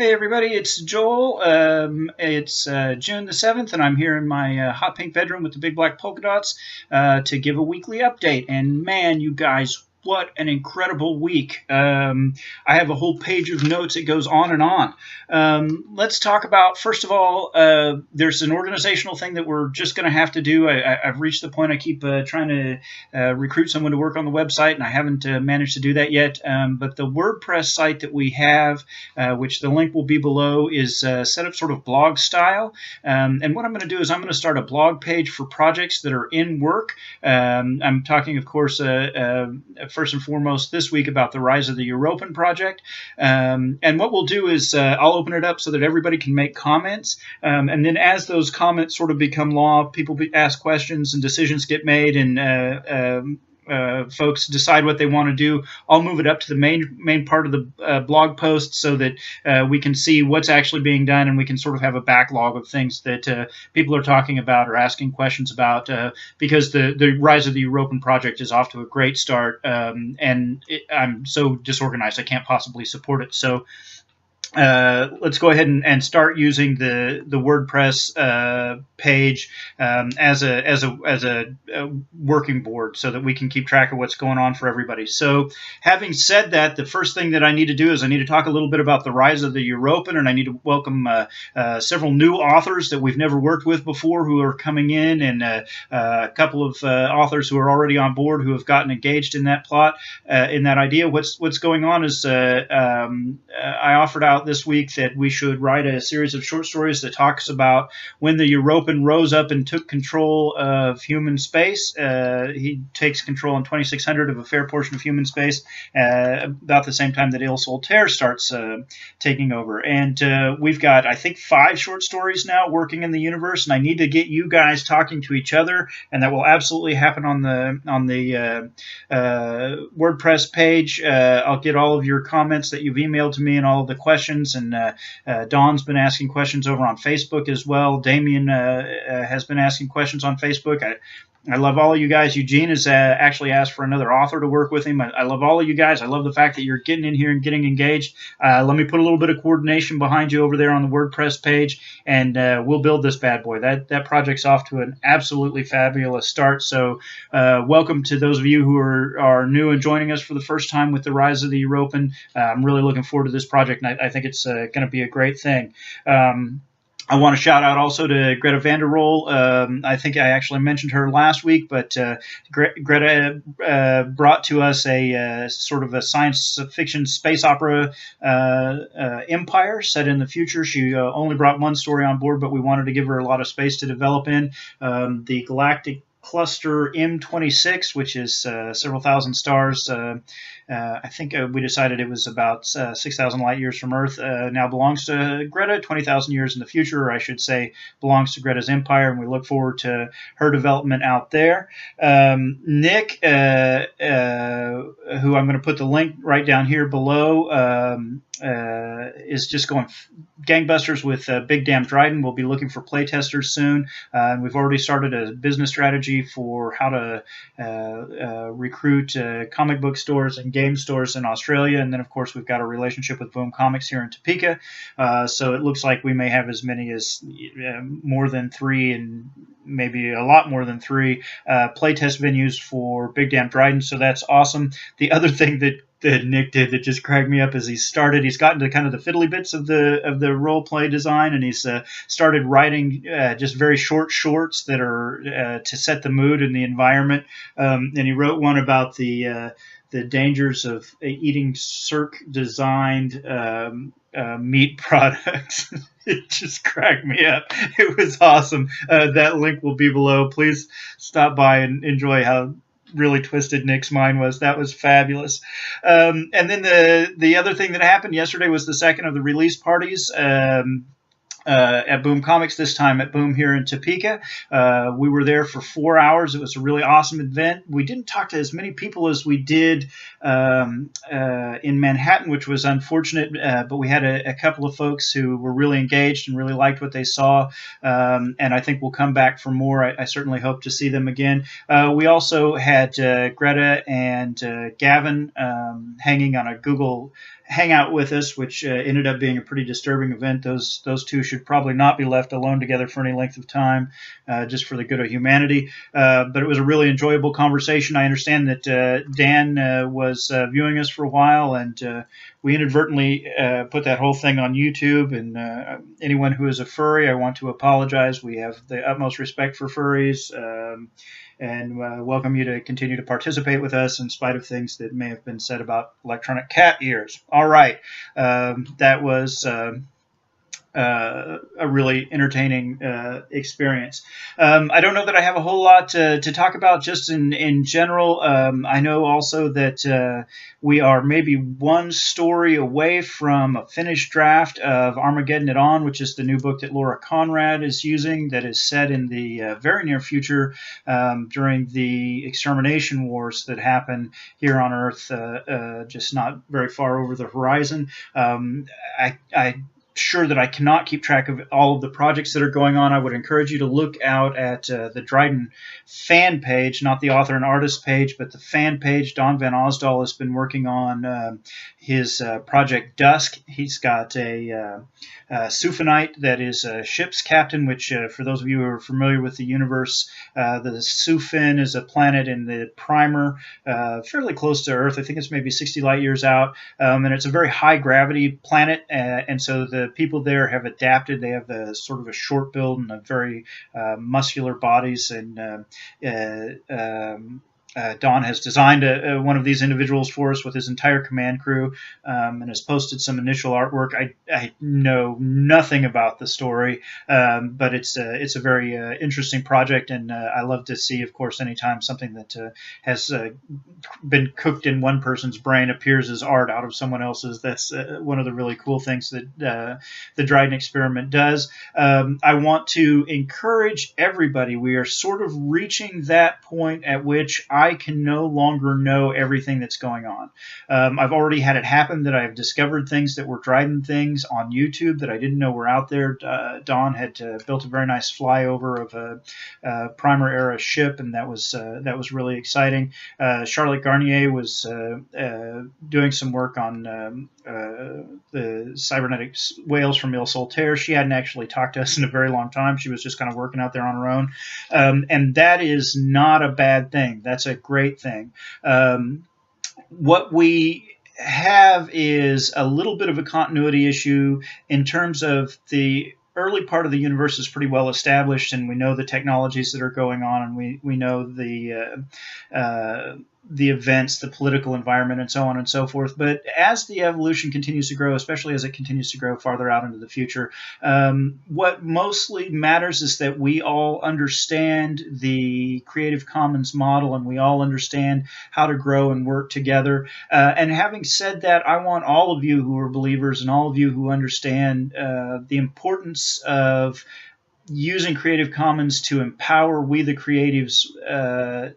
Hey everybody, it's Joel. It's June the 7th, and I'm here in my hot pink bedroom with the big black polka dots to give a weekly update. And man, you guys, what an incredible week. I have a whole page of notes. It goes on and on. Let's talk about, first of all, there's an organizational thing that we're just going to have to do. I've reached the point I keep trying to recruit someone to work on the website, and I haven't managed to do that yet. But the WordPress site that we have, which the link will be below, is set up sort of blog style. And what I'm going to do is I'm going to start a blog page for projects that are in work. I'm talking, of course, first and foremost this week about the Rise of the Europan project. And what we'll do is I'll open it up so that everybody can make comments. And then as those comments sort of become law, people ask questions and decisions get made, and folks decide what they want to do, I'll move it up to the main part of the blog post so that we can see what's actually being done, and we can sort of have a backlog of things that people are talking about or asking questions about, because the Rise of the Europan project is off to a great start, and I'm so disorganized I can't possibly support it. So let's go ahead and start using the WordPress page as a working board so that we can keep track of what's going on for everybody. So having said that, the first thing that I need to do is I need to talk a little bit about the Rise of the Europan, and I need to welcome several new authors that we've never worked with before who are coming in, and a couple of authors who are already on board who have gotten engaged in that plot, in that idea. What's going on is I offered out this week that we should write a series of short stories that talks about when the Europan rose up and took control of human space. He takes control in 2600 of a fair portion of human space, about the same time that Il Solitaire starts taking over. And we've got, I think, 5 short stories now working in the universe, and I need to get you guys talking to each other, and that will absolutely happen on the WordPress page. I'll get all of your comments that you've emailed to me and all of the questions, and Dawn's been asking questions over on Facebook as well. Damien has been asking questions on Facebook. I love all of you guys. Eugene has actually asked for another author to work with him. I love all of you guys. I love the fact that you're getting in here and getting engaged. Let me put a little bit of coordination behind you over there on the WordPress page, and we'll build this bad boy. That project's off to an absolutely fabulous start. So welcome to those of you who are new and joining us for the first time with the Rise of the Europan. I'm really looking forward to this project, and I think it's going to be a great thing. I want to shout out also to Greta van der Roel. I think I actually mentioned her last week, but Greta brought to us a sort of a science fiction space opera empire set in the future. She only brought one story on board, but we wanted to give her a lot of space to develop in. The Galactic Cluster M26, which is several thousand stars. I think we decided it was about 6,000 light years from Earth. Now belongs to Greta, 20,000 years in the future, or I should say belongs to Greta's empire, and we look forward to her development out there. Nick, who I'm going to put the link right down here below, is just going gangbusters with Big Damn Dryden. We'll be looking for playtesters soon. And we've already started a business strategy for how to recruit comic book stores and game stores in Australia. And then, of course, we've got a relationship with Boom Comics here in Topeka. So it looks like we may have as many as more than 3, and maybe a lot more than 3 playtest venues for Big Damn Dryden. So that's awesome. The other thing that Nick did that just cracked me up is he's gotten to kind of the fiddly bits of the role play design, and he's started writing just very short shorts that are to set the mood and the environment. And he wrote one about the dangers of eating Syrch designed meat products. It just cracked me up. It was awesome. That link will be below. Please stop by and enjoy how really twisted Nick's mind was. That was fabulous. And then the other thing that happened yesterday was the second of the release parties at Boom Comics, this time at Boom here in Topeka. We were there for 4 hours. It was a really awesome event. We didn't talk to as many people as we did in Manhattan, which was unfortunate, but we had a couple of folks who were really engaged and really liked what they saw, and I think we'll come back for more. I certainly hope to see them again. We also had Greta and Gavin hanging on a Google hang out with us, which ended up being a pretty disturbing event. Those two should probably not be left alone together for any length of time, just for the good of humanity. But it was a really enjoyable conversation. I understand that Dan was viewing us for a while, and we inadvertently put that whole thing on YouTube. And anyone who is a furry, I want to apologize. We have the utmost respect for furries. And welcome you to continue to participate with us in spite of things that may have been said about electronic cat ears. All right. That was a really entertaining experience. I don't know that I have a whole lot to talk about just in general. I know also that we are maybe one story away from a finished draft of Armageddon It On, which is the new book that Laura Conrad is using that is set in the very near future during the extermination wars that happen here on Earth, just not very far over the horizon. I sure that I cannot keep track of all of the projects that are going on. I would encourage you to look out at the Dryden Fan page, not the author and artist page, but the fan page. Don Van Osdal has been working on his Project Dusk. He's got a Sufanite that is a ship's captain, which for those of you who are familiar with the universe, the Sufin is a planet in the primer, fairly close to Earth. I think it's maybe 60 light years out, and it's a very high gravity planet, and so the people there have adapted. They have a sort of a short build and a very muscular bodies, and Don has designed one of these individuals for us with his entire command crew, and has posted some initial artwork. I know nothing about the story, but it's a very interesting project, and I love to see, of course, anytime something that has been cooked in one person's brain appears as art out of someone else's. That's one of the really cool things that the Dryden Experiment does. I want to encourage everybody. We are sort of reaching that point at which I can no longer know everything that's going on. I've already had it happen that I've discovered things that were Dryden things on YouTube that I didn't know were out there. Don had built a very nice flyover of a Primer era ship, and that was really exciting. Charlotte Garnier was doing some work on the cybernetic whales from Ile Solitaire. She hadn't actually talked to us in a very long time. She was just kind of working out there on her own, and that is not a bad thing. That's a great thing. What we have is a little bit of a continuity issue in terms of the early part of the universe is pretty well established, and we know the technologies that are going on, and we know the events, the political environment, and so on and so forth. But as the evolution continues to grow, especially as it continues to grow farther out into the future, what mostly matters is that we all understand the Creative Commons model, and we all understand how to grow and work together. And having said that, I want all of you who are believers and all of you who understand the importance of using Creative Commons to empower we the creatives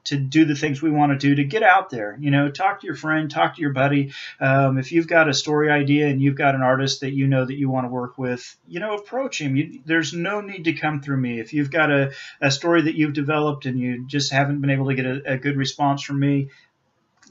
to do the things we want to do, to get out there. Talk to your friend, talk to your buddy. If you've got a story idea and you've got an artist that you know that you want to work with, approach him. There's no need to come through me. If you've got a story that you've developed and you just haven't been able to get a good response from me,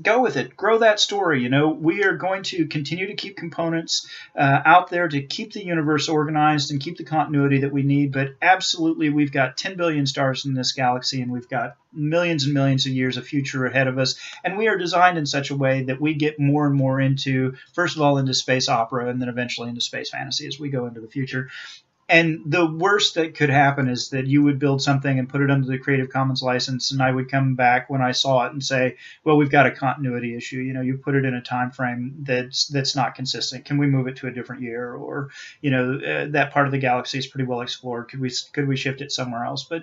go with it. Grow that story. We are going to continue to keep components out there to keep the universe organized and keep the continuity that we need. But absolutely, we've got 10 billion stars in this galaxy, and we've got millions and millions of years of future ahead of us. And we are designed in such a way that we get more and more into, first of all, into space opera, and then eventually into space fantasy as we go into the future. And the worst that could happen is that you would build something and put it under the Creative Commons license, and I would come back when I saw it and say, well, we've got a continuity issue. You put it in a time frame that's not consistent. Can we move it to a different year? Or, that part of the galaxy is pretty well explored. Could we shift it somewhere else? But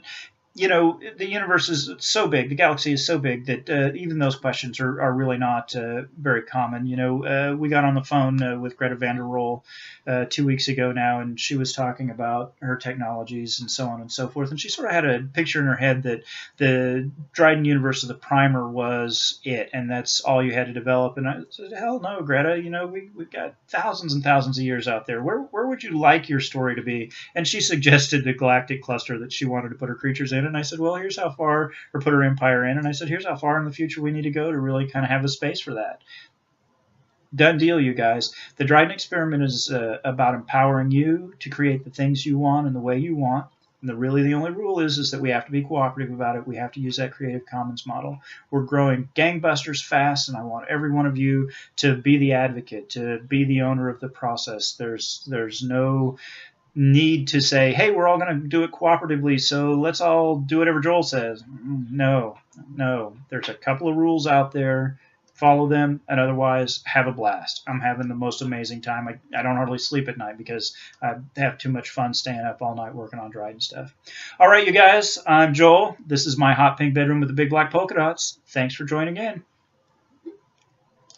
the universe is so big, the galaxy is so big that even those questions are really not very common. We got on the phone with Greta van der Roel 2 weeks ago now, and she was talking about her technologies and so on and so forth. And she sort of had a picture in her head that the Dryden universe of the Primer was it, and that's all you had to develop. And I said, hell no, Greta, we've got thousands and thousands of years out there. Where would you like your story to be? And she suggested the galactic cluster that she wanted to put her creatures in. And I said, well, here's how far, or put her empire in. And I said, here's how far in the future we need to go to really kind of have a space for that. Done deal, you guys. The Dryden Experiment is about empowering you to create the things you want in the way you want. And really the only rule is that we have to be cooperative about it. We have to use that Creative Commons model. We're growing gangbusters fast, and I want every one of you to be the advocate, to be the owner of the process. There's no need to say, hey, we're all going to do it cooperatively, so let's all do whatever Joel says. No. There's a couple of rules out there. Follow them, and otherwise have a blast. I'm having the most amazing time. I don't hardly sleep at night because I have too much fun staying up all night working on Dryden stuff. All right, you guys, I'm Joel. This is my hot pink bedroom with the big black polka dots. Thanks for joining in.